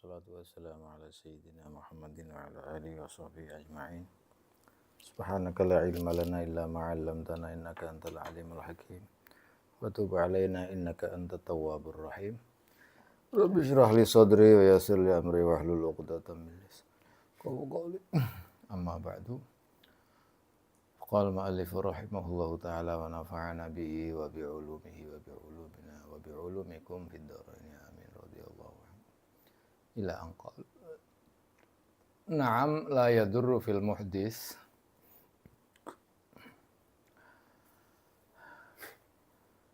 wassalatu wassalamu ala sayyidina Muhammadin wa ala alihi wa sahbihi ajma'in. Subhanaka la ilma lana illa ma 'allamtana innaka antal alimul hakim. Wa tub 'alaina innaka antat tawwabur rahim. Rabbi shrah li sadri wa yassir li amri wa hlul 'uqdatam min lisani. Amma ba'du. Qala al-mu'allif rahimahullahu ta'ala wa nafa'ana bihi wa bi'ulumihi wa bi'ulumina wa bi'ulumikum fid dharain amin radhiyallahu anhu. Ila anqal. Na'am la yadurru fil muhdis.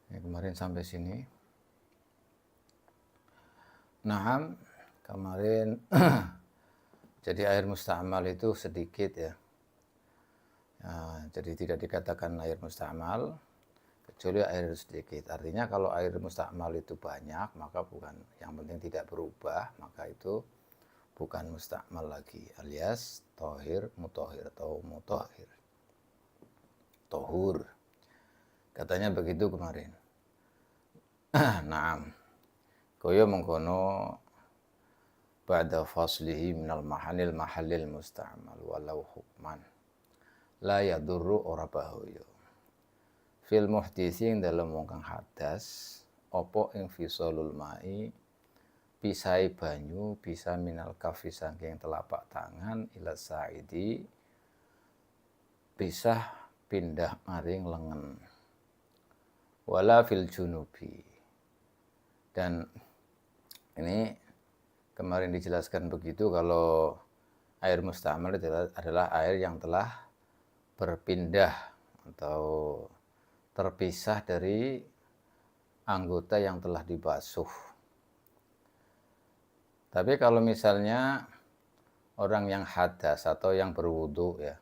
Ya, kemarin sampai sini. Na'am, kemarin jadi air musta'mal itu sedikit ya. Jadi tidak dikatakan air musta'mal kecuali air sedikit. Artinya kalau air musta'mal itu banyak, maka bukan, yang penting tidak berubah, maka itu bukan musta'mal lagi, alias tohir, mutohir atau mutohir. Tohur. Katanya begitu kemarin. Naam. Koyo mengkono ba'da faslihi minal mahallil musta'mal walau hukman. La yadurru ora bahaya. Fil muhdisi ing dalem wong kang hadas apa ing fisalul mai pisai banyu bisa minal kafi saking telapak tangan ila saidi bisa pindah maring lengan. Wala fil junubi. Dan ini kemarin dijelaskan begitu kalau air musta'mal adalah air yang telah berpindah atau terpisah dari anggota yang telah dibasuh. Tapi kalau misalnya orang yang hadas atau yang berwudu ya,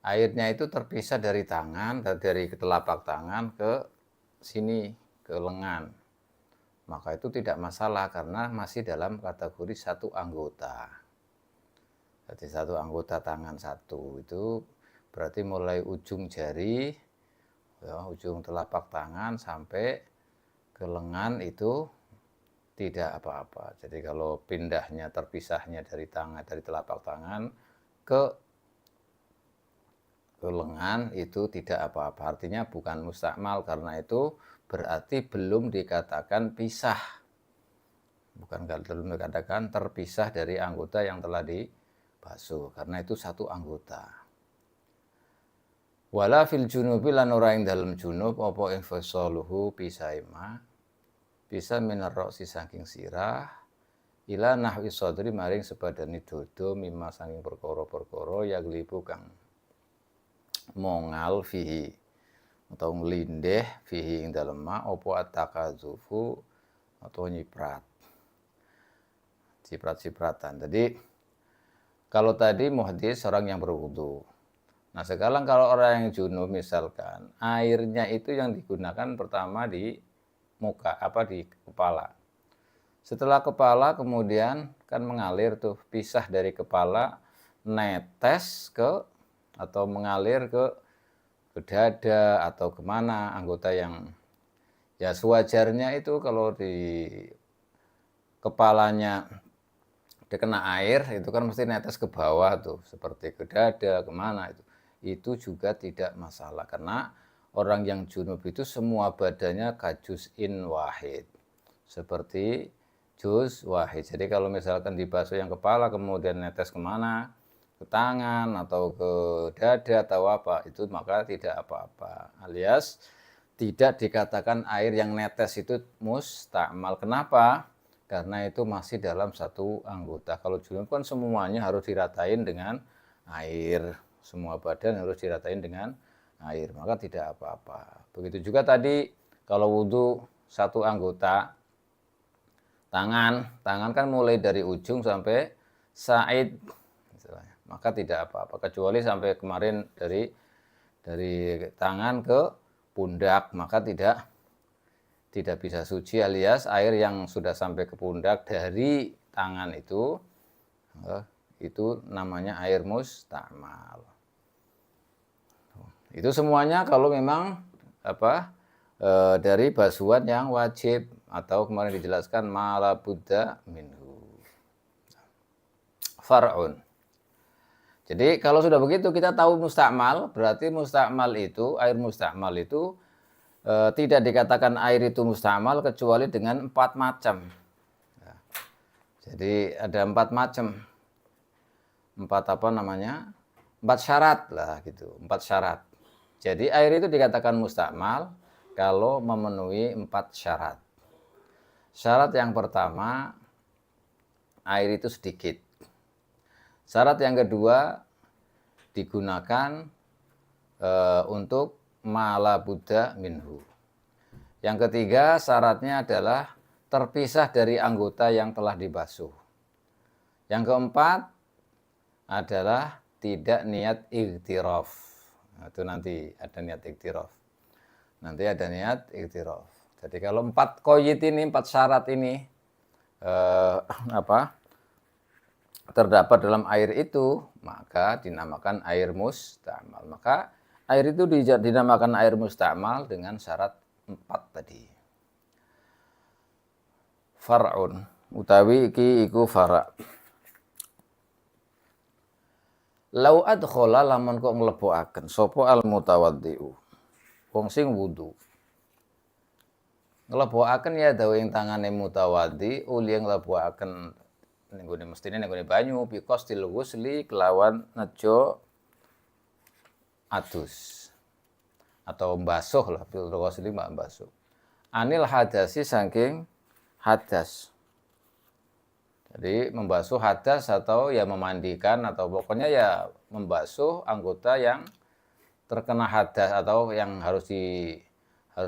airnya itu terpisah dari tangan, dari telapak tangan ke sini, ke lengan, maka itu tidak masalah karena masih dalam kategori satu anggota. Jadi satu anggota tangan satu itu berarti mulai ujung jari, ya, ujung telapak tangan sampai ke lengan itu tidak apa-apa. Jadi kalau pindahnya, terpisahnya dari tangan, dari telapak tangan ke lengan itu tidak apa-apa. Artinya bukan musta'mal karena itu berarti belum dikatakan pisah. Belum dikatakan terpisah dari anggota yang telah dibasuh karena itu satu anggota. Wala fil junubi lan ora ing dalem junub apa ing fasaluhu pisaima bisa minarroksi saking sirah ila nahwi sadri maring sepadani dodo mimma saking perkara-perkara yaglibu kang mongal fihi atau nglindeh fihi ing dalem ma apa atakazufu atau ciprat-cipratan. Jadi kalau tadi muhdis orang yang berwudu. Nah sekarang kalau orang yang junub misalkan airnya itu yang digunakan pertama di muka, di kepala. Setelah kepala kemudian kan mengalir tuh, pisah dari kepala, netes ke atau mengalir ke dada atau kemana anggota yang ya sewajarnya itu kalau di kepalanya kena air itu kan mesti netes ke bawah tuh, seperti ke dada, kemana itu juga tidak masalah karena orang yang junub itu semua badannya kajuz'in wahid, seperti juz wahid. Jadi kalau misalkan dibasuh yang kepala kemudian netes kemana, ke tangan atau ke dada atau apa, itu maka tidak apa-apa, alias tidak dikatakan air yang netes itu musta'mal. Kenapa? Karena itu masih dalam satu anggota. Kalau junub kan semuanya harus diratain dengan air, semua badan harus diratain dengan air, maka tidak apa-apa. Begitu juga tadi kalau wudu satu anggota, tangan kan mulai dari ujung sampai said, maka tidak apa-apa, kecuali sampai kemarin dari tangan ke pundak, maka tidak bisa suci, alias air yang sudah sampai ke pundak dari tangan itu namanya air musta'mal. Itu semuanya kalau memang dari basuhan yang wajib atau kemarin dijelaskan mala buddha minhu. far'un. Jadi kalau sudah begitu kita tahu mustakmal, berarti mustakmal itu, air mustakmal itu tidak dikatakan air itu mustakmal kecuali dengan 4 macam. Ya. Jadi ada 4 macam. 4 apa namanya? 4 syarat lah gitu, 4 syarat. Jadi air itu dikatakan mustakmal kalau memenuhi 4 syarat. Syarat yang pertama, air itu sedikit. Syarat yang kedua, digunakan untuk mala budda minhu. Yang ketiga, syaratnya adalah terpisah dari anggota yang telah dibasuh. Yang keempat adalah tidak niat iktiraf. Nah, itu nanti ada niat iktiraf. Nanti ada niat iktiraf. Jadi kalau 4 qayyid ini, 4 syarat ini terdapat dalam air itu, maka dinamakan air mustakmal. Maka air itu dinamakan air mustakmal dengan syarat 4 tadi. Far'un utawi iki iku fara'. Lau adkhala lamun kok nglebokaken sapa al mutawaddiu. Wong sing wudu. Nglebokaken ya dawe ing tangane mutawaddi uli nglebokaken ning gone mestine ning gone banyu bikos dilghusli kelawan nejo adus atau mbasuh lah bil ghusli mak mbasuh. Anil hadasi saking hadas. Jadi membasuh hadas atau ya memandikan atau pokoknya ya membasuh anggota yang terkena hadas atau yang harus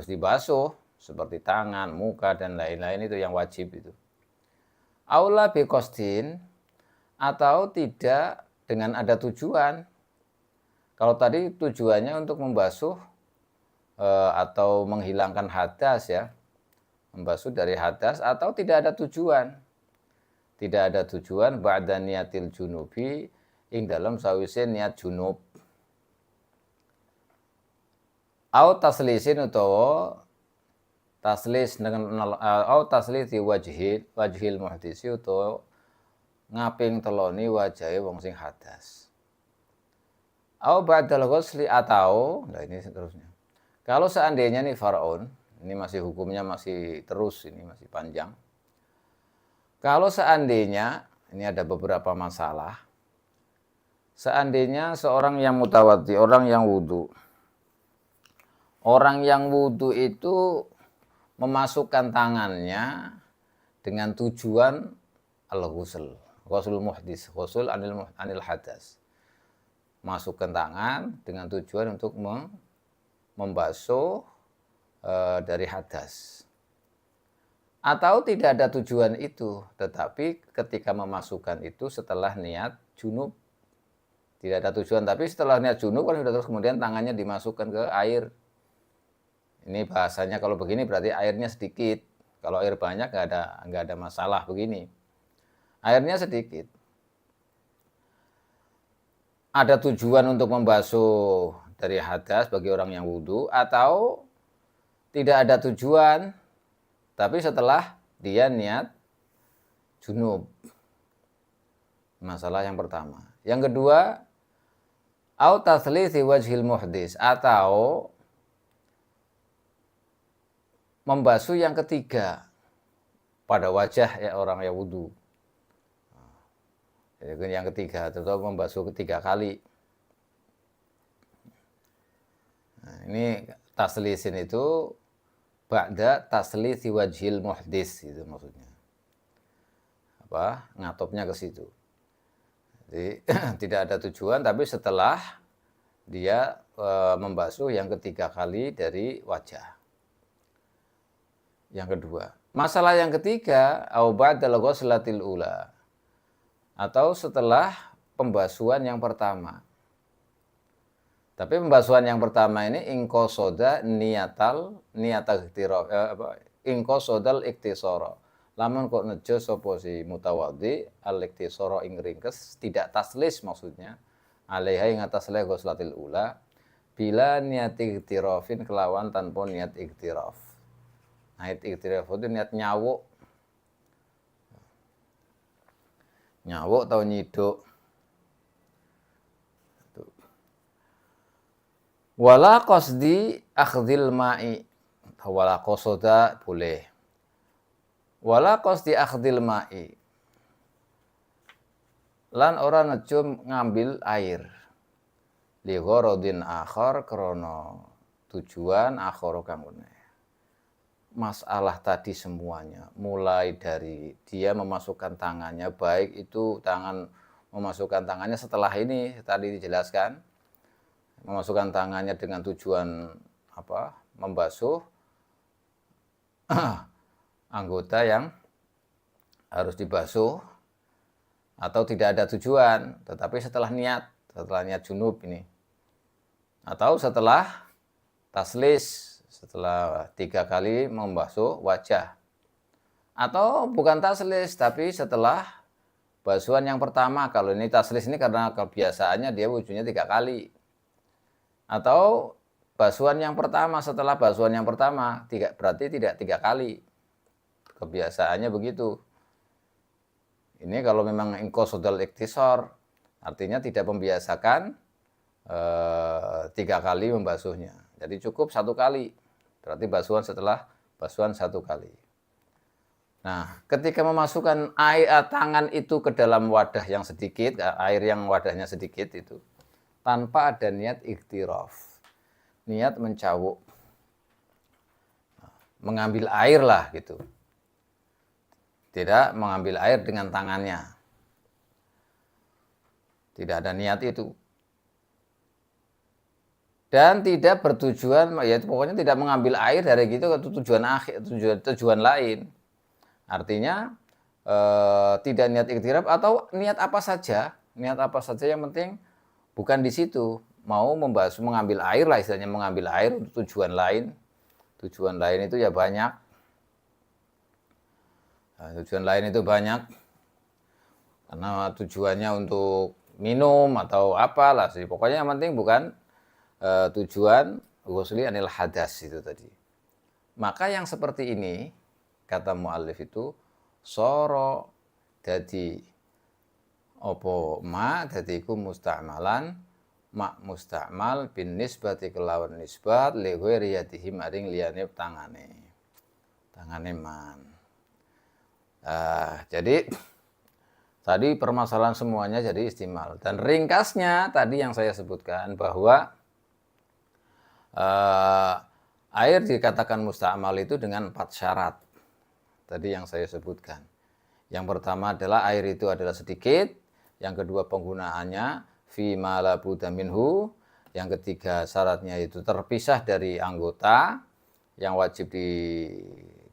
dibasuh seperti tangan, muka dan lain-lain itu yang wajib itu. Aula biqasdin atau tidak dengan ada tujuan. Kalau tadi tujuannya untuk membasuh atau menghilangkan hadas ya. Membasuh dari hadas atau tidak ada tujuan. Tidak ada tujuan ba'da niatil junubi ing dalam sawise niat junub. Au taslisin utawa taslis dengan au taslisi wajhil muhdisi utawa ngaping teloni wajahe wong sing hadas. Au ba'dal ghusli atau nah ini seterusnya. Kalau seandainya nih faraun, ini masih hukumnya masih terus, ini masih panjang. Kalau seandainya, ini ada beberapa masalah. Seandainya seorang yang mutawaddi, orang yang wudu. Orang yang wudu itu memasukkan tangannya dengan tujuan al-ghusl. Ghuslul muhdis, ghusl anil hadas. Masukkan tangan dengan tujuan untuk membasuh dari hadas. Atau tidak ada tujuan itu, tetapi ketika memasukkan itu setelah niat junub. Tidak ada tujuan, tapi setelah niat junub kan sudah terus kemudian tangannya dimasukkan ke air. Ini bahasanya kalau begini berarti airnya sedikit. Kalau air banyak nggak ada masalah begini. Airnya sedikit. Ada tujuan untuk membasuh dari hadas bagi orang yang wudu atau tidak ada tujuan. Tapi setelah dia niat junub. Masalah yang pertama. Yang kedua, au taslisi wajhil muhdis atau membasuh yang ketiga pada wajah ya orang yang wudu. Jadi yang ketiga, terutama membasuh ketiga kali. Nah, ini taslisin itu ba'da taslisi wajhil muhdis itu maksudnya. Ngatopnya ke situ. Jadi tidak ada tujuan tapi setelah dia membasuh yang ketiga kali dari wajah. Yang kedua, masalah yang ketiga au ba'dal ghuslatil ula atau setelah pembasuhan yang pertama. Tapi pembasuhan yang pertama ini ingqasoda niatal ingqasodal iktisara. Lamun kok nejo sapa si mutawaddi al-iktisara ing ringkes tidak taslis maksudnya alaiha ing atas le ghuslatil ula bila niat iktirafin kelawan tanpa niat iktiraf. Niat iktiraf itu niat nyawuk. Nyawuk atau nyiduk. Wala qasdi akhdil ma'i. Wala qasoda boleh. Wala qasdi akhdil ma'i. Lan ora nejo ngambil air. Li gharadin akhar krana tujuan akhara kang meneh. Masalah tadi semuanya, mulai dari dia memasukkan tangannya, baik itu memasukkan tangannya setelah ini tadi dijelaskan, memasukkan tangannya dengan tujuan membasuh anggota yang harus dibasuh, atau tidak ada tujuan, tetapi setelah niat junub ini, atau setelah taslis, setelah 3 kali membasuh wajah, atau bukan taslis tapi setelah basuhan yang pertama. Kalau ini taslis ini karena kebiasaannya dia wujudnya 3 kali, atau basuhan yang pertama setelah basuhan yang pertama, berarti tidak 3 kali, kebiasaannya begitu. Ini kalau memang inqasodal iktisar, artinya tidak membiasakan 3 kali membasuhnya, jadi cukup 1 kali, berarti basuhan setelah basuhan 1 kali. Nah, ketika memasukkan tangan itu ke dalam wadah yang sedikit, air yang wadahnya sedikit itu, tanpa ada niat iktiraf, niat mencawuk, mengambil air lah gitu, tidak mengambil air dengan tangannya, tidak ada niat itu. Dan tidak bertujuan, ya pokoknya tidak mengambil air dari gitu ke tujuan lain. Artinya tidak niat iktiraf atau niat apa saja yang penting bukan di situ, mau mengambil air lah, istilahnya mengambil air untuk tujuan lain. Tujuan lain itu ya banyak. Nah, tujuan lain itu banyak, karena tujuannya untuk minum atau apalah sih, pokoknya yang penting bukan tujuan ghusli anil hadas itu tadi. Maka yang seperti ini, kata muallif itu, soro dadi opo ma dadi iku musta'malan, mak musta'mal bin nisbati kelawan nisbat li ghairi yadihi maring liyane tangane man. Jadi tadi permasalahan semuanya jadi istimal, dan ringkasnya tadi yang saya sebutkan bahwa air dikatakan musta'mal itu dengan 4 syarat tadi yang saya sebutkan. Yang pertama adalah air itu adalah sedikit, yang kedua penggunaannya fi ma la budda minhu, yang ketiga syaratnya itu terpisah dari anggota yang wajib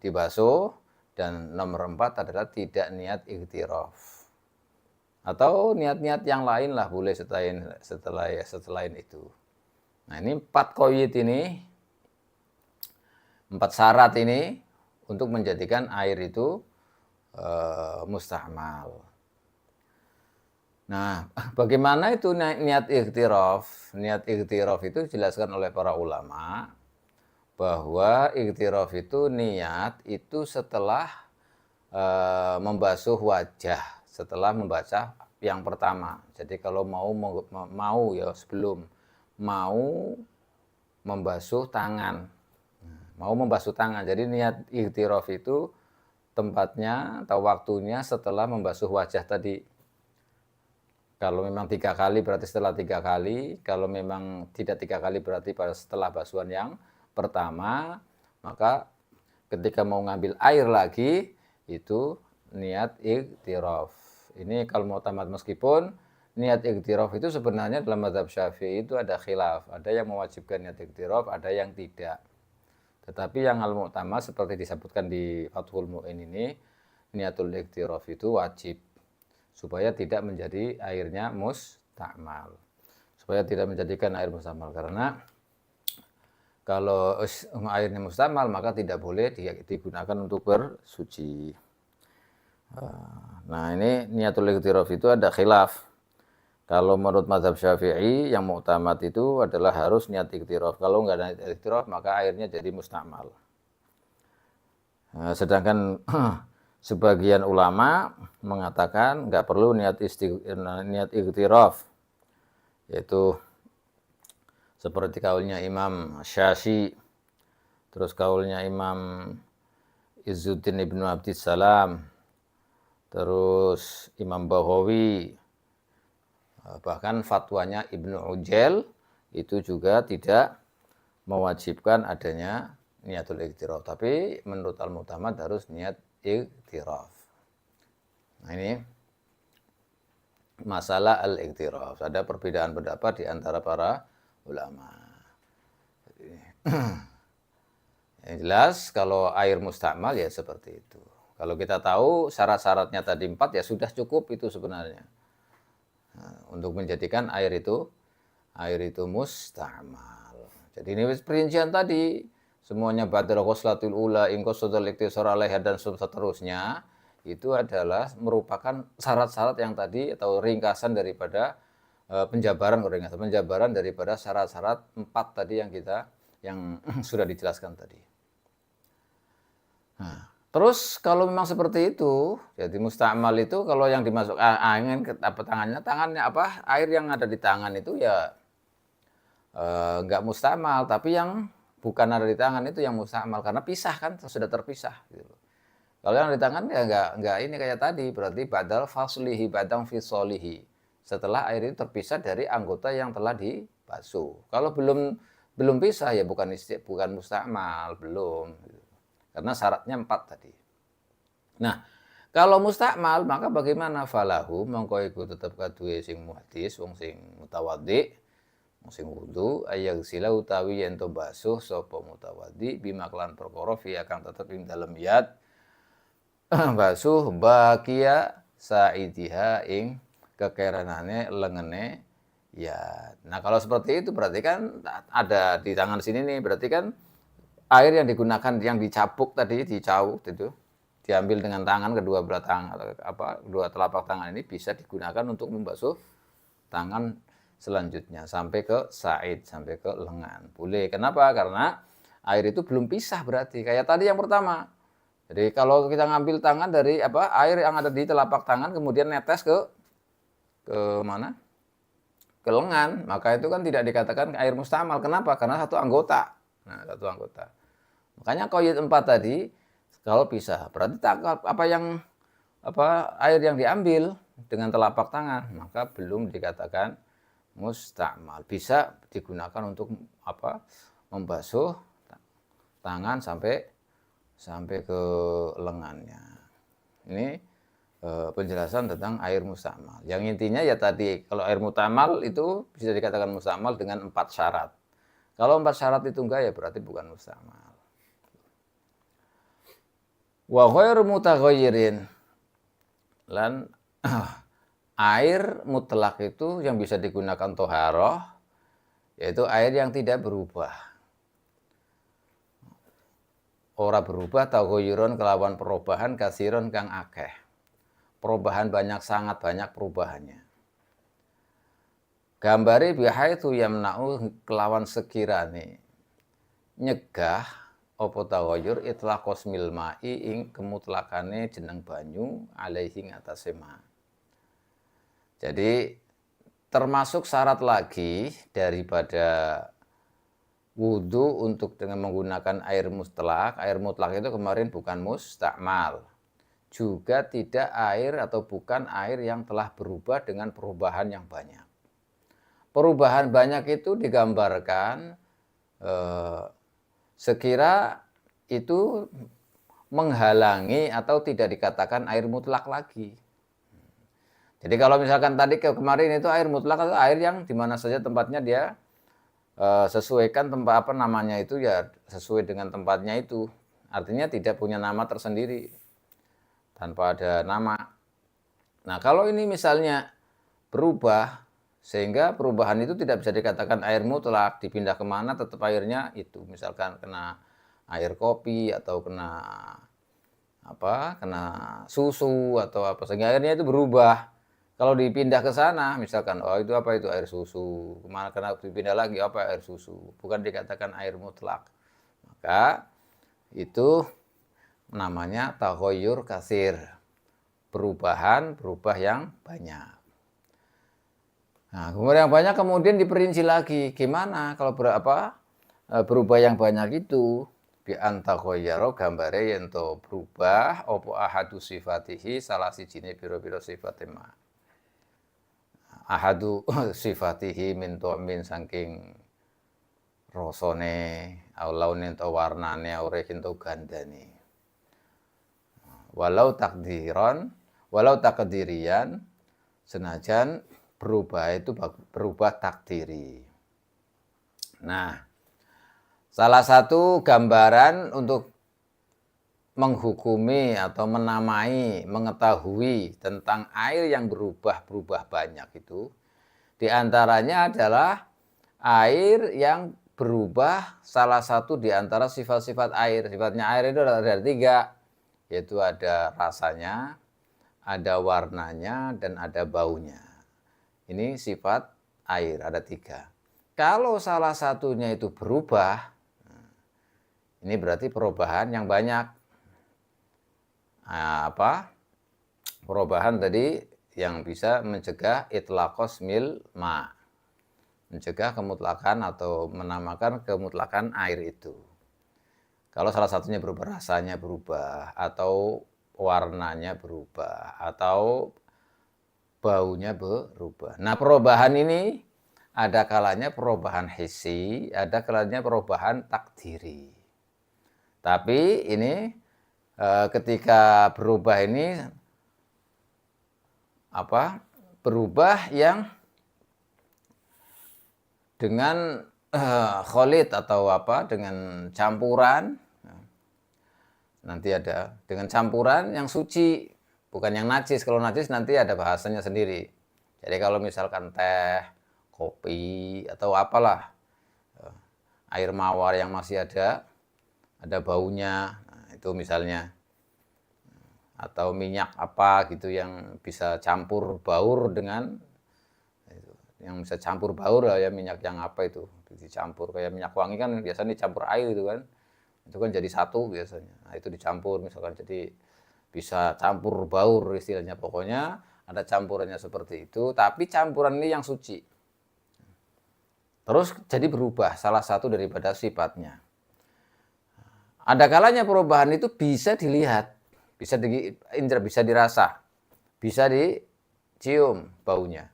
dibasuh, dan nomor 4 adalah tidak niat iktiraf atau niat-niat yang lain lah boleh selain itu. Nah, ini 4 qaid ini, 4 syarat ini untuk menjadikan air itu musta'mal. Nah, bagaimana itu niat iktiraf? Niat iktiraf itu dijelaskan oleh para ulama bahwa iktiraf itu niat itu setelah membasuh wajah, setelah membaca yang pertama. Jadi kalau mau ya sebelum mau membasuh tangan. Jadi niat iktiraf itu tempatnya atau waktunya setelah membasuh wajah tadi. Kalau memang 3 kali berarti setelah 3 kali. Kalau memang tidak 3 kali berarti setelah basuhan yang pertama. Maka ketika mau ngambil air lagi itu niat iktiraf. Ini kalau mau tamat, meskipun niat iktiraf itu sebenarnya dalam mazhab Syafi'i itu ada khilaf. Ada yang mewajibkan niat iktiraf, ada yang tidak. Tetapi yang al-mu'tamad seperti disebutkan di Fathul Mu'in ini, niatul iktiraf itu wajib supaya tidak menjadi airnya musta'mal. Supaya tidak menjadikan air musta'mal, karena kalau airnya musta'mal maka tidak boleh digunakan untuk bersuci. Nah, ini niatul iktiraf itu ada khilaf. Kalau menurut mazhab Syafi'i yang mu'tamad itu adalah harus niat iktiraf. Kalau nggak ada niat iktiraf maka airnya jadi musta'mal. Sedangkan sebagian ulama mengatakan nggak perlu niat ightiraf, yaitu seperti kaulnya Imam Syafi'i, terus kaulnya Imam Izzuddin Ibnu Abdissalam, terus Imam Baghawi, bahkan fatwanya Ibnu Ujail itu juga tidak mewajibkan adanya niatul ightiraf, tapi menurut al-mu'tamad harus niat ightiraf. Nah, ini masalah al-ightiraf. Ada perbedaan pendapat di antara para ulama. Yang jelas kalau air mustakmal ya seperti itu. Kalau kita tahu syarat-syaratnya tadi 4 ya sudah cukup itu sebenarnya. Nah, untuk menjadikan air itu mustakmal. Jadi ini perincian tadi, semuanya badal ghuslatul ula, in qasadul iktisar alaiha dan seterusnya, itu adalah merupakan syarat-syarat yang tadi atau ringkasan daripada penjabaran daripada syarat-syarat 4 tadi yang sudah dijelaskan tadi. Nah, terus kalau memang seperti itu, jadi mustakmal itu kalau yang dimasuk angin ke tangannya air yang ada di tangan itu ya enggak mustakmal, tapi yang bukan ada di tangan itu yang mustakmal karena pisah kan, sudah terpisah gitu. Kalau yang di tangan ya enggak ini kayak tadi, berarti badal faslihi badang fisolihi. Setelah air itu terpisah dari anggota yang telah dibasuh. Kalau belum pisah ya bukan mustakmal, belum. Karena syaratnya 4 tadi. Nah, kalau mustakmal maka bagaimana falahu mongko iku tetep kaduwe sing muhdis wong sing mutawaddi, wong sing wudu ayang sila utawi yen to basuh sapa mutawaddi bima kelan perkara fi kang tetep ing dalem yat basuh bakia saidiha ing kekerenane lengene ya. Nah, kalau seperti itu berarti kan ada di tangan sini nih, berarti kan air yang digunakan yang dicapuk tadi, dicauk itu, diambil dengan tangan kedua telapak tangan ini bisa digunakan untuk membasuh tangan selanjutnya sampai ke said, sampai ke lengan. Boleh. Kenapa? Karena air itu belum pisah berarti. Kayak tadi yang pertama. Jadi kalau kita ngambil tangan dari air yang ada di telapak tangan kemudian netes ke mana? Ke lengan, maka itu kan tidak dikatakan air mustakmal. Kenapa? Karena satu anggota. Nah, satu anggota. Makanya qaid 4 tadi kalau pisah berarti air yang diambil dengan telapak tangan maka belum dikatakan mustakmal. Bisa digunakan untuk membasuh tangan sampai ke lengannya. Ini penjelasan tentang air mustakmal. Yang intinya ya tadi kalau air mustakmal itu bisa dikatakan mustakmal dengan 4 syarat. Kalau 4 syarat itu enggak ya berarti bukan mustakmal. Wa ghairu mutaghayyirin, lan air mutlak itu yang bisa digunakan toharoh yaitu air yang tidak berubah. Ora berubah taghayyuron kelawan perubahan kasiron kang akeh. Perubahan sangat banyak perubahannya. Gambari bihaitsu yamna'u kelawan sekirane nyegah apa taghayyur itlaqos milma'i ing kemutlakane jeneng banyu alaihi ngatasé ma. Jadi termasuk syarat lagi daripada wudu untuk dengan menggunakan air mutlak. Air mutlak itu kemarin bukan mustakmal. Juga tidak air atau bukan air yang telah berubah dengan perubahan yang banyak. Perubahan banyak itu digambarkan sekira itu menghalangi atau tidak dikatakan air mutlak lagi. Jadi kalau misalkan tadi kemarin itu air mutlak atau air yang dimana saja tempatnya dia sesuaikan tempat itu ya sesuai dengan tempatnya itu. Artinya tidak punya nama tersendiri tanpa ada nama. Nah, kalau ini misalnya berubah sehingga perubahan itu tidak bisa dikatakan air mutlak, dipindah kemana tetap airnya itu. Misalkan kena air kopi atau kena susu atau sehingga airnya itu berubah. Kalau dipindah ke sana, misalkan itu air susu, kemana kena dipindah lagi air susu, bukan dikatakan air mutlak. Maka itu namanya taghayyur katsir. Berubah yang banyak. Nah, kemudian yang banyak kemudian diperinci lagi. Gimana kalau berubah yang banyak itu? Bi antaghayyara gambare yen to berubah apa ahadu sifatihi salah sijine pira-pira sifate ma. Ahadu sifatihi min tu'min saking rasane au laune to warnane au rekin to gandane. Walau takdirian senajan berubah itu berubah takdiri. Nah, salah satu gambaran untuk menghukumi atau menamai, mengetahui tentang air yang berubah banyak itu, diantaranya adalah air yang berubah salah satu di antara sifat-sifat air. Sifatnya air itu ada 3, yaitu ada rasanya, ada warnanya, dan ada baunya. Ini sifat air, ada 3. Kalau salah satunya itu berubah, ini berarti perubahan yang banyak. Nah, perubahan tadi yang bisa mencegah itlaqos mil ma, mencegah kemutlakan atau menamakan kemutlakan air itu. Kalau salah satunya berubah, rasanya berubah, atau warnanya berubah, atau baunya berubah. Nah, perubahan ini ada kalanya perubahan hissi, ada kalanya perubahan takdiri. Tapi ini ketika berubah ini berubah yang dengan kholid atau dengan campuran. Nanti ada dengan campuran yang suci, bukan yang najis. Kalau najis nanti ada bahasanya sendiri. Jadi kalau misalkan teh, kopi atau apalah, air mawar yang masih ada baunya, itu misalnya, atau minyak apa gitu yang bisa campur baur dengan itu, yang bisa campur baur lah ya, minyak yang apa itu dicampur kayak minyak wangi kan biasanya dicampur air itu kan jadi satu biasanya. Nah, itu dicampur misalkan jadi bisa campur baur istilahnya, pokoknya ada campurannya seperti itu, tapi campuran ini yang suci. Terus jadi berubah salah satu daripada sifatnya. Ada kalanya perubahan itu bisa dilihat, bisa diindra, bisa dirasa, bisa dicium baunya.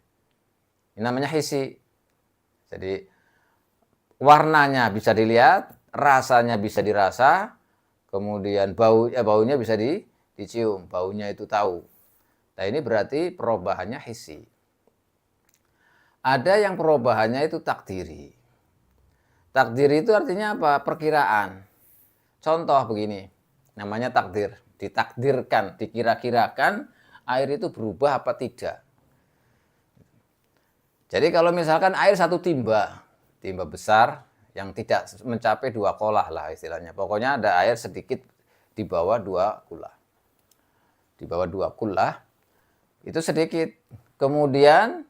Ini namanya hissi. Jadi warnanya bisa dilihat, rasanya bisa dirasa, kemudian baunya bisa dicium, baunya itu tahu. Nah, ini berarti perubahannya hissi. Ada yang perubahannya itu takdiri. Takdiri itu artinya apa? Perkiraan. Contoh begini, namanya takdir. Ditakdirkan, dikira-kirakan air itu berubah apa tidak. Jadi kalau misalkan air satu timba besar yang tidak mencapai 2 kolah lah istilahnya. Pokoknya ada air sedikit di bawah 2 kulah. Di bawah 2 kulah itu sedikit. Kemudian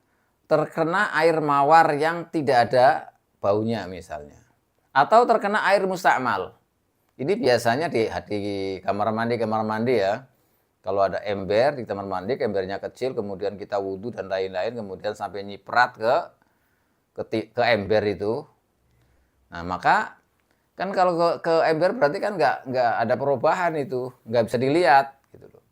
terkena air mawar yang tidak ada baunya misalnya. Atau terkena air mustakmal. Ini biasanya di kamar mandi ya. Kalau ada ember di kamar mandi, embernya kecil, kemudian kita wudhu dan lain-lain, kemudian sampai nyiprat ke ember itu. Nah, maka kan kalau ke ember berarti kan nggak ada perubahan itu, nggak bisa dilihat gitu loh.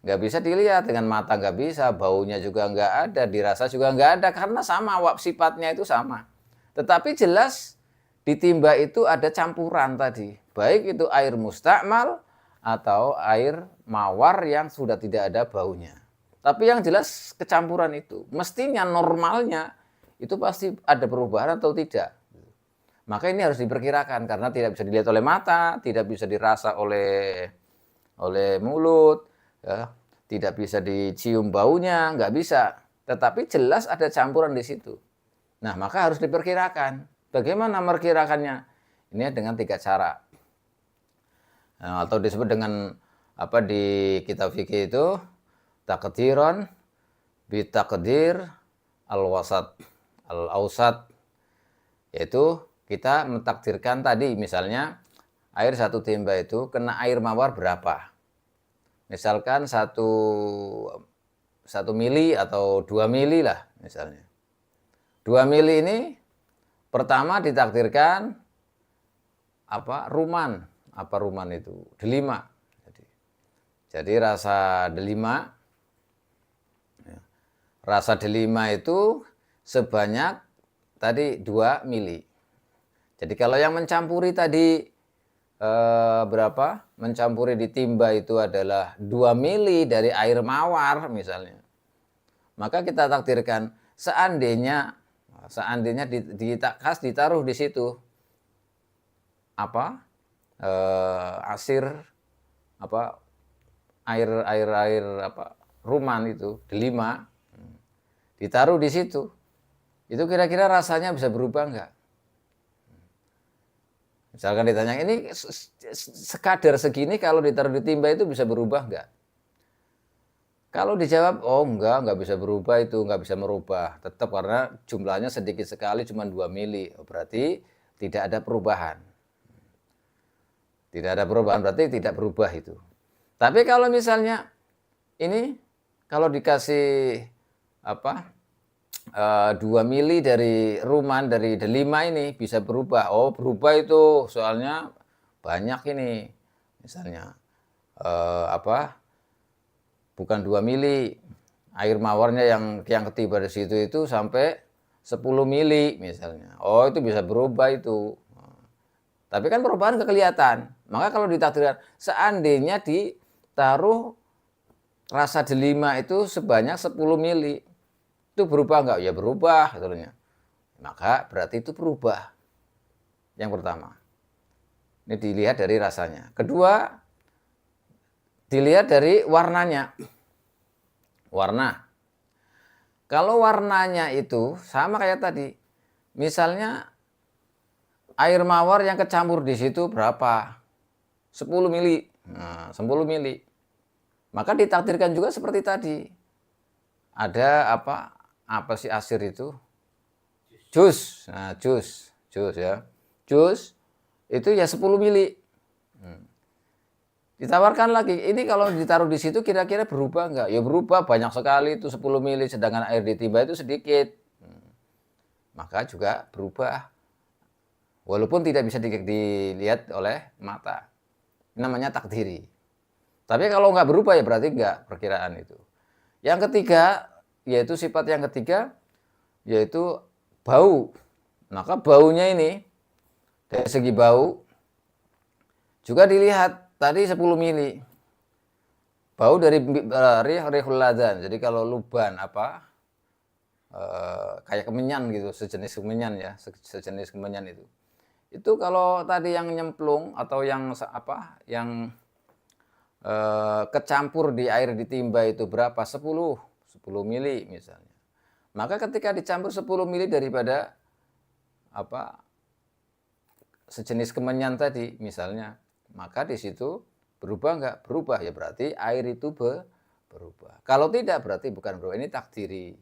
Nggak bisa dilihat dengan mata, nggak bisa, baunya juga nggak ada, dirasa juga nggak ada, karena sama sifatnya itu sama. Tetapi jelas di timba itu ada campuran tadi, baik itu air mustakmal atau air mawar yang sudah tidak ada baunya. Tapi yang jelas kecampuran itu, mestinya normalnya itu pasti ada perubahan atau tidak. Maka ini harus diperkirakan karena tidak bisa dilihat oleh mata, tidak bisa dirasa oleh mulut, ya, tidak bisa dicium baunya, nggak bisa. Tetapi jelas ada campuran di situ. Nah, maka harus diperkirakan. Bagaimana memperkirakannya? Ini dengan 3 cara. Nah, atau disebut dengan di kitab fikih itu takdiron, bitakdir, al-wasat, al-ausat, yaitu kita mentakdirkan tadi misalnya air satu timba itu kena air mawar berapa. Misalkan satu mili atau 2 mili lah misalnya. 2 mili ini pertama ditakdirkan ruman. Apa ruman itu? Delima. Jadi rasa delima. Rasa delima itu sebanyak tadi 2 mili. Jadi kalau yang mencampuri tadi berapa? Mencampuri di timba itu adalah 2 mili dari air mawar misalnya. Maka kita takdirkan seandainya ditaruh di situ asir air ruman itu delima ditaruh di situ, itu kira-kira rasanya bisa berubah enggak? Misalkan ditanya, ini sekadar segini kalau ditaruh di timba itu bisa berubah enggak? Kalau dijawab, oh enggak bisa berubah, itu enggak bisa merubah. Tetap karena jumlahnya sedikit sekali, cuma 2 mili. Berarti tidak ada perubahan. Tidak ada perubahan, berarti tidak berubah itu. Tapi kalau misalnya ini, kalau dikasih 2 mili dari ruman, dari delima ini bisa berubah. Oh berubah itu soalnya banyak ini. Misalnya bukan 2 mili, air mawarnya yang ketiba di situ itu sampai 10 mili misalnya. Oh itu bisa berubah itu. Tapi kan perubahan kelihatan. Maka kalau ditakdirkan seandainya ditaruh rasa delima itu sebanyak 10 mili, itu berubah enggak? Ya berubah katanya. Maka berarti itu berubah. Yang pertama. Ini dilihat dari rasanya. Kedua, dilihat dari warnanya. Warna. Kalau warnanya itu sama kayak tadi. Misalnya air mawar yang kecampur di situ berapa? 10 mili. Nah, 10 mili. Maka ditakdirkan juga seperti tadi. Ada apa sih asir itu? Jus. Nah, jus ya. Jus itu ya 10 mili. Ditawarkan lagi, ini kalau ditaruh di situ kira-kira berubah enggak? Ya berubah, banyak sekali itu 10 mili, sedangkan air di timba itu sedikit. Maka juga berubah. Walaupun tidak bisa dilihat oleh mata. Namanya takdiri. Tapi kalau enggak berubah ya berarti enggak perkiraan itu. Yang ketiga, yaitu sifat yang ketiga, yaitu bau. Maka baunya ini, dari segi bau, juga dilihat. Tadi 10 mili. Bau dari rihul ladzan. Jadi kalau luban kayak kemenyan gitu, sejenis kemenyan ya, sejenis kemenyan itu. Itu kalau tadi yang nyemplung atau yang kecampur di air di timba itu berapa? 10 mili misalnya. Maka ketika dicampur 10 mili daripada sejenis kemenyan tadi misalnya, maka di situ berubah enggak? Berubah ya berarti air itu berubah. Kalau tidak berarti bukan berubah, ini takdiri.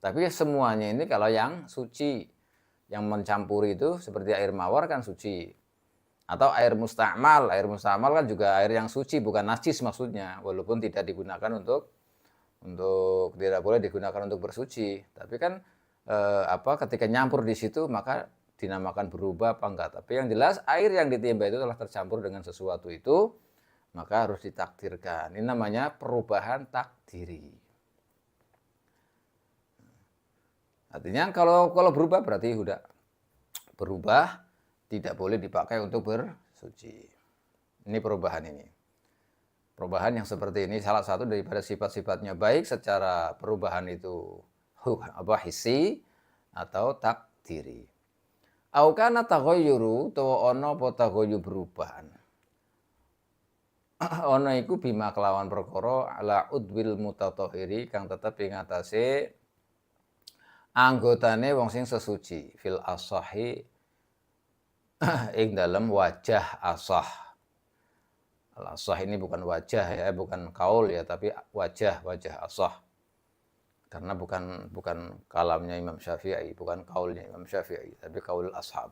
Tapi semuanya ini kalau yang suci, yang mencampuri itu seperti air mawar kan suci. Atau air musta'mal kan juga air yang suci, bukan najis maksudnya, walaupun tidak digunakan untuk tidak boleh digunakan untuk bersuci. Tapi kan ketika nyampur di situ maka dinamakan berubah apa enggak. Tapi yang jelas air yang ditimba itu telah tercampur dengan sesuatu itu, maka harus ditakdirkan. Ini namanya perubahan takdiri. Artinya kalau berubah berarti sudah berubah, tidak boleh dipakai untuk bersuci. Ini perubahan ini. Perubahan yang seperti ini salah satu daripada sifat-sifatnya baik secara perubahan itu hissi atau takdiri. Au kana taghayyuru utawa ana apa taghayyur perubahan. Ana iku bima kelawan perkara ala udwil mutatahhiri kang tetep ing atase anggotane wong sing sesuci fil asahi ing dalam wajah asah. Al asah ini bukan wajah ya, bukan kaul ya, tapi wajah asah. Karena bukan kalamnya Imam Syafi'i, bukan kaulnya Imam Syafi'i, tapi kaul ashab.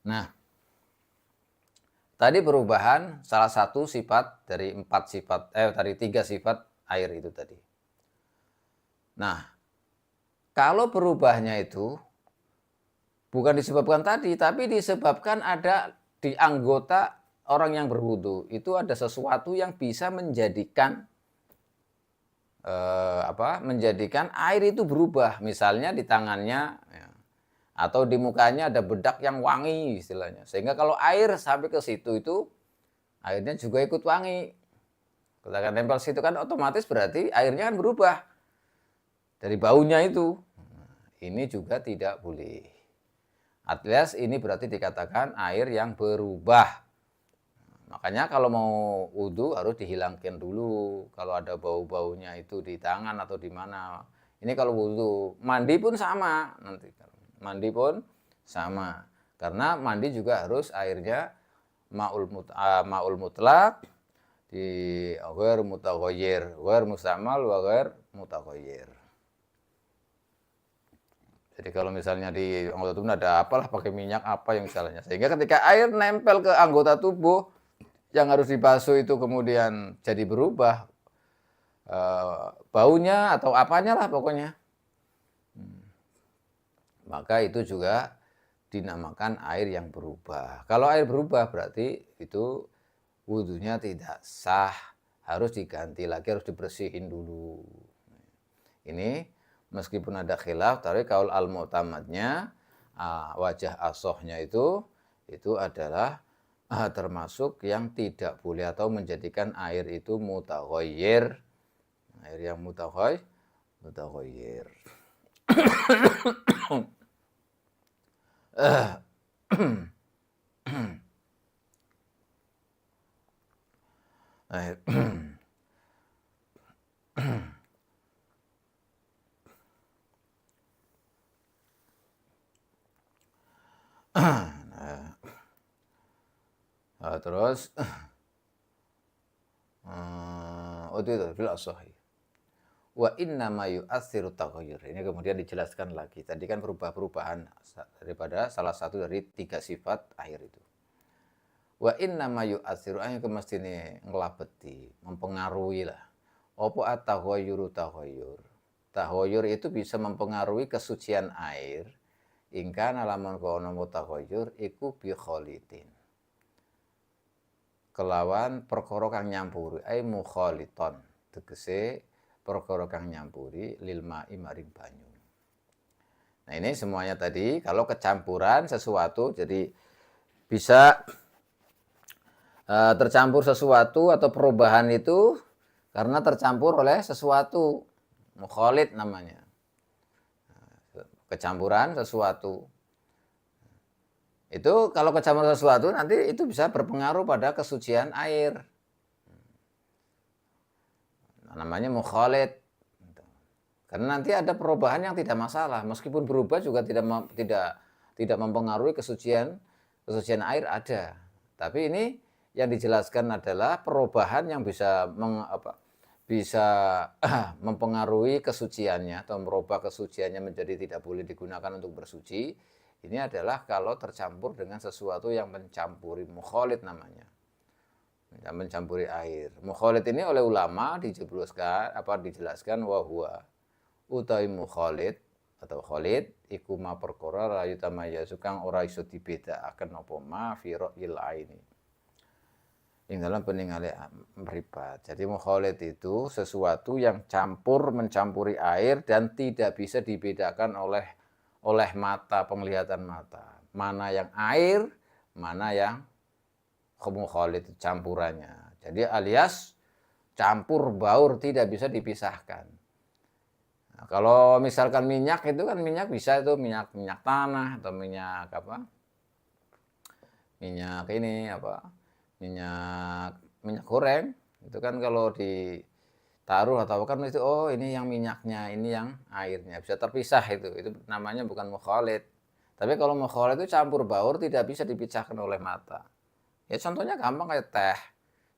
Nah, Tadi perubahan salah satu sifat dari dari 3 sifat air itu tadi. Nah, kalau berubahnya itu bukan disebabkan tadi, tapi disebabkan ada di anggota orang yang berwudu, itu ada sesuatu yang bisa menjadikan menjadikan air itu berubah. Misalnya di tangannya ya, atau di mukanya ada bedak yang wangi istilahnya. Sehingga kalau air sampai ke situ itu airnya juga ikut wangi. Kalau akan nempel situ kan otomatis berarti airnya kan berubah dari baunya itu. Ini juga tidak boleh. Alias ini berarti dikatakan air yang berubah. Makanya kalau mau wudhu harus dihilangkan dulu kalau ada bau-baunya itu di tangan atau di mana. Ini kalau wudhu, mandi pun sama nanti. Mandi pun sama. Karena mandi juga harus airnya ma'ul mutlak di ghair mutaghayyir, ghair mustamal wa ghair mutaghayyir. Jadi kalau misalnya di anggota tubuh ada apalah pakai minyak apa yang misalnya. Sehingga ketika air nempel ke anggota tubuh yang harus dibasuh itu kemudian jadi berubah baunya atau apanya lah pokoknya. Maka itu juga dinamakan air yang berubah. Kalau air berubah berarti itu wudhunya tidak sah, harus diganti lagi, harus dibersihin dulu. Ini meskipun ada khilaf, tapi kaul al-mu'tamadnya wajah asohnya itu adalah termasuk yang tidak boleh atau menjadikan air itu mutaghayyir, air yang mutaghayyir. Terus itu fil asahi. Wa inna ma yu'atsiru taghayyur. Ini kemudian dijelaskan lagi. Tadi kan perubahan daripada salah satu dari 3 sifat air itu. Wa inna ma yu'atsiru ayo kemestine nglabeti, mempengaruhi lah. Apa at-taghayyuru taghayyur. Taghayyur itu bisa mempengaruhi kesucian air. Ingka nalaman kono mutaghayyur iku bi khalitin. Kelawan perkara kang nyampuri ai mukhaliton. Tegese perkara kang nyampuri lil ma'i maring banyu. Nah, ini semuanya tadi kalau kecampuran sesuatu jadi bisa tercampur sesuatu atau perubahan itu karena tercampur oleh sesuatu, mukhalid namanya. Kecampuran sesuatu. Itu kalau kecampuran sesuatu nanti itu bisa berpengaruh pada kesucian air. Namanya mukhalid. Karena nanti ada perubahan yang tidak masalah, meskipun berubah juga tidak mempengaruhi kesucian air ada. Tapi ini yang dijelaskan adalah perubahan yang bisa mempengaruhi kesuciannya atau merubah kesuciannya menjadi tidak boleh digunakan untuk bersuci. Ini adalah kalau tercampur dengan sesuatu yang mencampuri, mukhalid namanya. Yang mencampuri air. Mukhalid ini oleh ulama dijelaskan wahwa utawi mukhalid atau khalid iku ma perkara rayu tamayazu kang ora iso dibedakaken apa ma fi ra'il aini. Ing dalam peningale mripat. Jadi mukhalid itu sesuatu yang mencampuri air dan tidak bisa dibedakan oleh mata, penglihatan mata. Mana yang air, mana yang mukhalid campurannya. Jadi alias campur baur tidak bisa dipisahkan. Nah, kalau misalkan minyak itu kan minyak bisa itu minyak tanah atau minyak minyak goreng itu kan kalau ditaruh atau kan itu ini yang minyaknya, ini yang airnya bisa terpisah itu namanya bukan mukhalid. Tapi kalau mukhalid itu campur baur tidak bisa dipisahkan oleh mata. Ya contohnya gampang kayak teh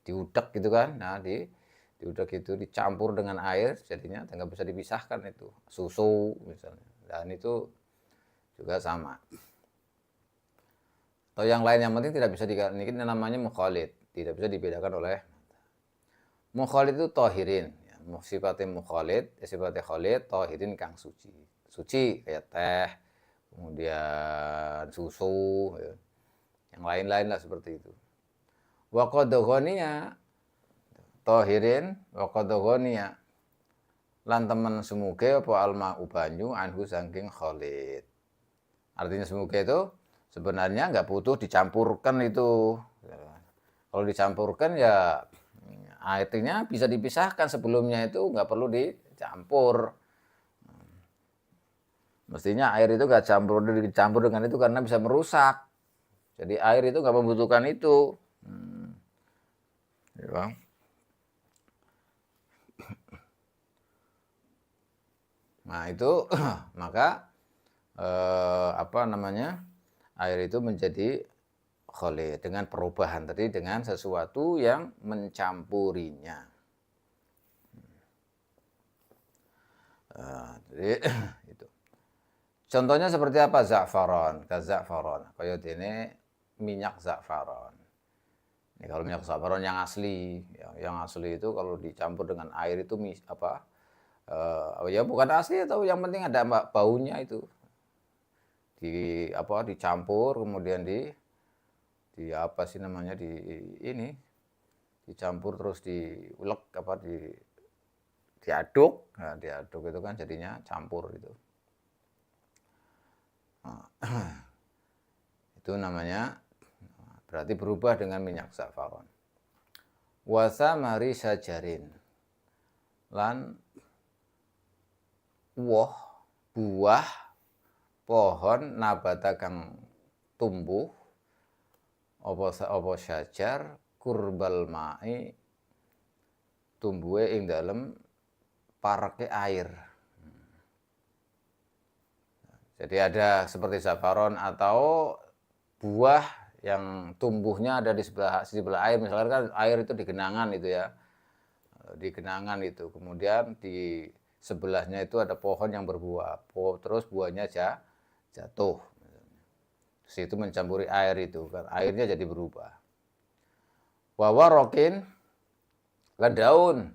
diudek gitu kan. Nah, diudek itu dicampur dengan air jadinya nggak bisa dipisahkan itu. Susu misalnya. Dan itu juga sama. atau yang lain, yang penting tidak bisa ini namanya mukhalid, tidak bisa dibedakan oleh mukhalid itu tohirin, ya, sifatnya mukhalid, sifatnya khalid, tohirin kang suci, suci kayak teh, kemudian susu, ya. Yang lain-lain lah seperti itu. Wa qad ghaniya tohirin wa qad ghaniya lan temen semuge apa alma banyu anhu saking khalid. Artinya semuge itu sebenarnya nggak butuh dicampurkan itu. Kalau dicampurkan ya airnya bisa dipisahkan, sebelumnya itu nggak perlu dicampur. Mestinya air itu nggak dicampur dengan itu karena bisa merusak. Jadi air itu nggak membutuhkan itu. Ya, Bang. Nah itu maka apa namanya, air itu menjadi khalid dengan perubahan tadi, dengan sesuatu yang mencampurinya. Jadi itu. Contohnya seperti apa? Za'faron, kaza'faron. Kayak ini minyak za'faron. Ini kalau minyak za'faron yang asli, yang asli itu kalau dicampur dengan air itu apa? Ya bukan asli, atau yang penting ada baunya itu. Dicampur kemudian di apa sih namanya, ini dicampur terus diulek diaduk. Nah, diaduk itu kan jadinya campur itu. Nah, itu namanya berarti berubah dengan minyak za'faron. Wasa mari sajarin lan buah pohon nabata kang tumbuh apa syajar kurbal mai tumbuhe ing dalem pareke air. Jadi ada seperti za'faron atau buah yang tumbuhnya ada di sebelah air, misalkan kan air itu di genangan itu ya, di genangan itu, kemudian di sebelahnya itu ada pohon yang berbuah, terus buahnya jatuh, terus itu mencampuri air itu kan, airnya jadi berubah. Wawarokin lan daun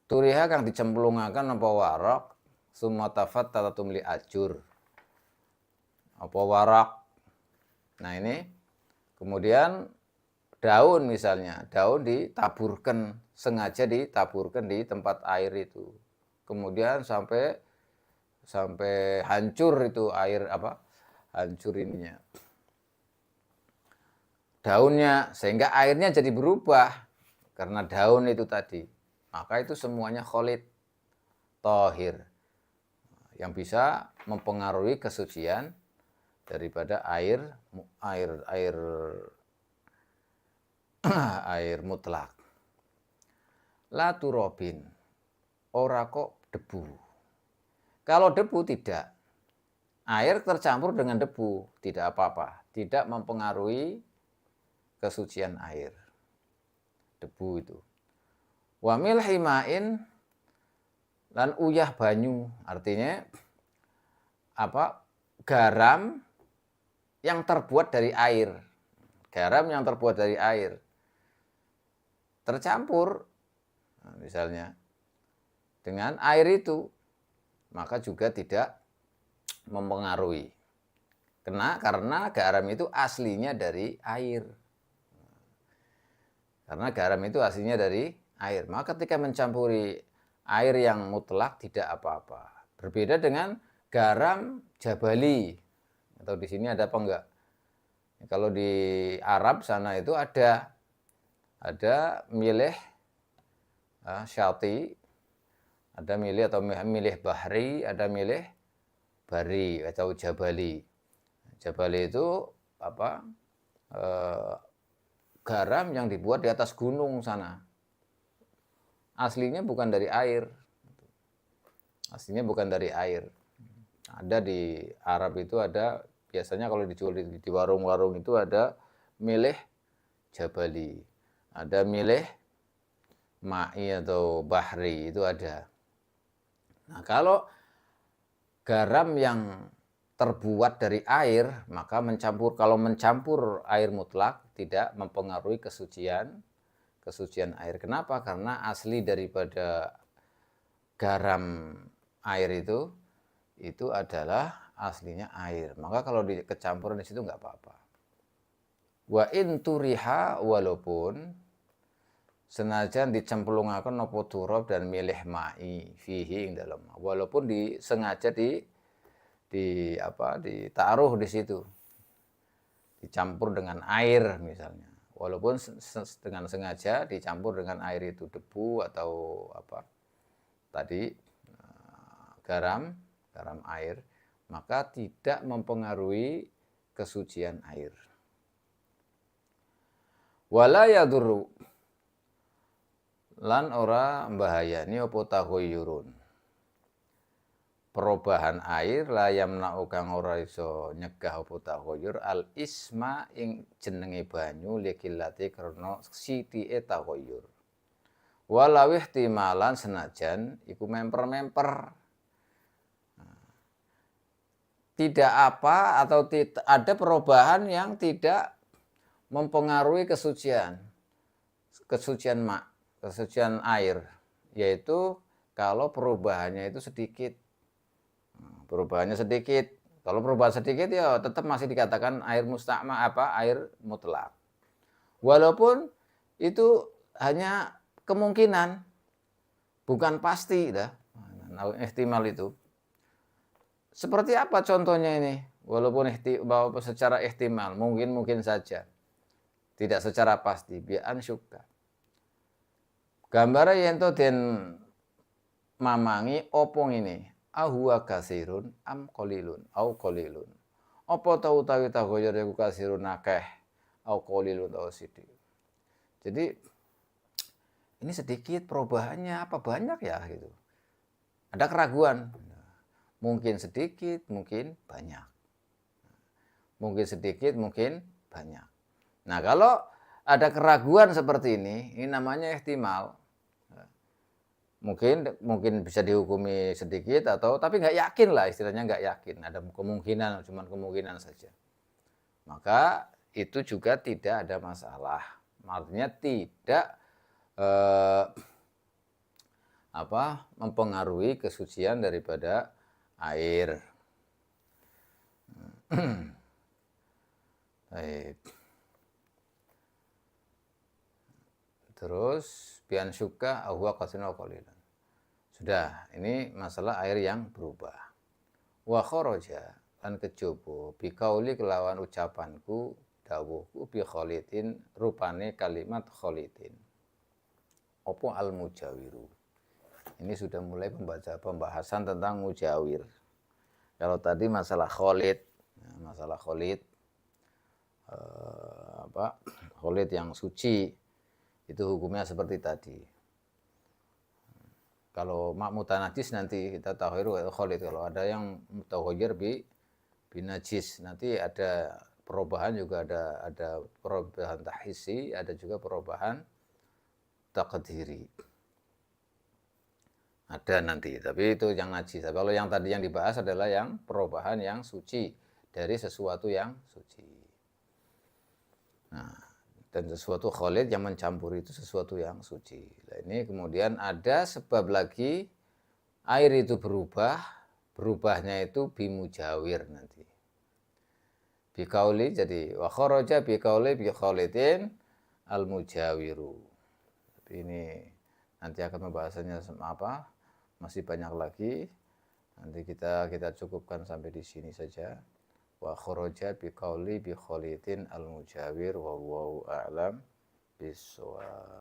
turiha kang dicemplungaken apa warok sumatafat tatatum li ajur apa warak. Nah ini kemudian daun, misalnya daun ditaburkan, sengaja ditaburkan di tempat air itu, kemudian sampai hancur itu air, hancur ininya daunnya, sehingga airnya jadi berubah karena daun itu tadi. Maka itu semuanya khalid, tohir, yang bisa mempengaruhi kesucian daripada air mutlak. La turobin, ora kok debu. Kalau debu tidak, air tercampur dengan debu tidak apa-apa, tidak mempengaruhi kesucian air, debu itu. Wa milhi ma'in lan uyah banyu, artinya apa? Garam yang terbuat dari air. Garam yang terbuat dari air tercampur misalnya dengan air itu, maka juga tidak mempengaruhi. Karena garam itu aslinya dari air. Karena garam itu aslinya dari air. Maka ketika mencampuri air yang mutlak tidak apa-apa. Berbeda dengan garam jabali. Atau di sini ada apa enggak? Kalau di Arab sana itu ada milih syati, ada milih atau milih bahri, ada milih bari atau jabali. Jabali itu apa? Garam yang dibuat di atas gunung sana. Aslinya bukan dari air. Aslinya bukan dari air. Ada di Arab itu ada, biasanya kalau dijual di warung-warung itu ada milih jabali. Ada milih ma'i atau bahri, itu ada. Nah, kalau garam yang terbuat dari air, maka kalau mencampur air mutlak tidak mempengaruhi kesucian air. Kenapa? Karena asli daripada garam air itu adalah aslinya air. Maka kalau dikecampuran di situ nggak apa-apa. Wa in turiha, walaupun senajan dicemplungaken apa turab dan milih mai fihi ing dalam, walaupun disengaja ditaruh di situ, dicampur dengan air misalnya, walaupun dengan sengaja dicampur dengan air itu, debu atau apa tadi, garam air, maka tidak mempengaruhi kesucian air. Wala yadurru, lan ora mbahayani apa taghayyurun, perubahan air layam na'u kang ora iso nyegah apa taghayyur al isma ing jenenge banyu likilati karena sithike taghayyur. Walau ihtimalan senajan iku memper-memper, tidak apa atau ada perubahan yang tidak mempengaruhi kesucian air, yaitu kalau perubahannya itu sedikit. Perubahannya sedikit. Kalau perubahan sedikit ya tetap masih dikatakan air air mutlak. Walaupun itu hanya kemungkinan, bukan pasti dah. Ihtimal itu. Seperti apa contohnya ini? Walaupun secara ihtimal, mungkin saja. Tidak secara pasti, bi'an syukka. Gambara yento den mamangi opong ini, ahwa kasirun am qalilun au qalilun. Apa ta utawi taghayyur iku kasirun akeh au qalilun au sithik. Jadi ini sedikit perubahannya apa banyak ya gitu. Ada keraguan. Mungkin sedikit, mungkin banyak. Mungkin sedikit, mungkin banyak. Nah, kalau ada keraguan seperti ini namanya ihtimal. Mungkin bisa dihukumi sedikit tapi nggak yakin lah, istilahnya nggak yakin. Ada kemungkinan, cuman kemungkinan saja. Maka itu juga tidak ada masalah. Artinya tidak mempengaruhi kesucian daripada air. Baik. Terus bian syuka ahwa qasina qalilan. Sudah, ini masalah air yang berubah. Wa kharaja lan kejaba biqauli kelawan ucapanku dawuhku bi khalidin, rupane kalimat khalidin. Apa al mujawiru. Ini sudah mulai pembahasan tentang mujawir. Kalau tadi masalah khalid, khalid yang suci, itu hukumnya seperti tadi. Kalau mutanajis nanti kita tahu khalid. Kalau ada yang mutaghayyir binajis, nanti ada perubahan, juga ada perubahan tahisi, ada juga perubahan taqdiri. Ada nanti, tapi itu yang najis. Kalau yang tadi yang dibahas adalah yang perubahan yang suci dari sesuatu yang suci. Nah, dan sesuatu khalid yang mencampur itu sesuatu yang suci. Nah, ini kemudian ada sebab lagi air itu berubahnya itu bimujawir nanti. Biqauli, jadi wa kharaja biqauli bi khalidin al mujawiru. Tapi ini nanti akan membahasanya masih banyak lagi. Nanti kita cukupkan sampai di sini saja. Wa kharaja biqauli bi khalidin al mujawir wallahu a'lam bissawab.